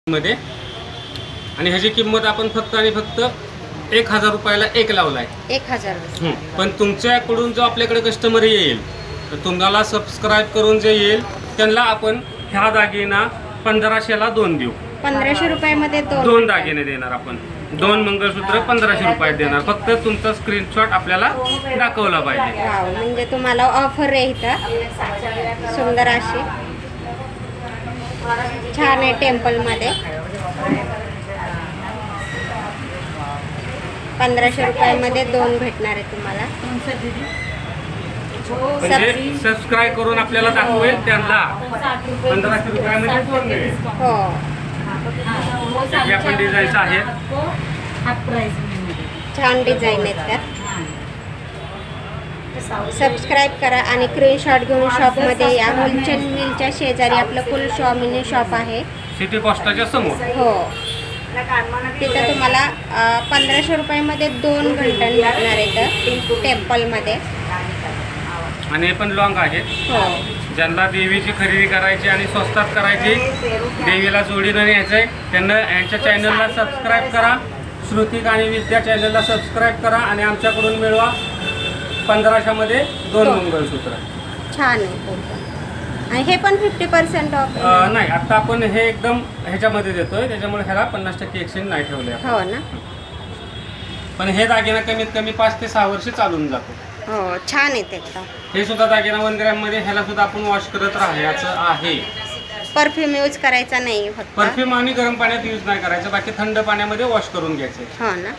मध्ये आणि ह्याची किंमत आपण फक्त आणि फक्त 1000 रुपयाला एक लावला आहे. 1000. पण तुमच्याकडून जो आपल्याकडे कस्टमर येईल तर तुम्हाला सबस्क्राईब करून जे येईल त्यांना आपण ह्या दागिना 1500ला 2 देऊ. 1500 रुपयामध्ये दोन दागिने देणार आपण. 2 मंगळसूत्र 1500 रुपयात देणार. फक्त तुमचा स्क्रीनशॉट आपल्याला दाखवला पाहिजे. वाव, म्हणजे तुम्हाला ऑफर आहे इथं सुंदर अशी छान आहे. टेम्पलमध्ये 1500 रुपयामध्ये 2 भेटणार आहे तुम्हाला. म्हणजे सबस्क्राईब करून आपल्याला दाखवेल त्यांना 1500 रुपयामध्ये 2 मिळेल. हो, या पण डिझाईन्स आहेत. छान डिझाईन आहेत त्यात. सबस्क्राईब करा आणि स्क्रीनशॉट घेऊन शॉपमध्ये या. होलसेल मिलच्या शेजारी आपलं कुलस्वामिनी शॉप आहे. सिटी पोस्टाच्या समोर. हो, तिथं तुम्हाला 1500 रुपयामध्ये 2 घंटन भेटणार आहेत टेम्पलमध्ये. आणि हे पण लॉंग आहेत. हो, ज्यांना देवीची खरेदी करायची आणि स्वस्तात करायची, देवीला जोडीनं न्यायचं आहे, त्यांना यांच्या चॅनलला सबस्क्राईब करा. श्रुतिक आणि विद्या चॅनलला सबस्क्राईब करा आणि आमच्याकडून मिळवा 1500मध्ये 2 मंगळसूत्र. छान आहे. आणि हे पण 50% ऑफ. नाही, आता आपण हे एकदम ह्याच्यामध्ये देतोय, त्याच्यामुळे ह्याला 50% एक्सचेंज नाही ठेवले. हो ना. पण हे दागिना कमीत कमी 5 ते 6 वर्ष चालून जातो. हो, छान आहेत एकदम. हे सुद्धा दागिना 1 ग्रॅममध्ये. ह्याला सुद्धा आपण वॉश करत राहायचं आहे. परफ्यूम यूज करायचा नाही फक्त. परफ्यूम आणि गरम पाण्यात यूज नाही करायचं, बाकी थंड पाण्यामध्ये वॉश करून घ्यायचे. हो ना.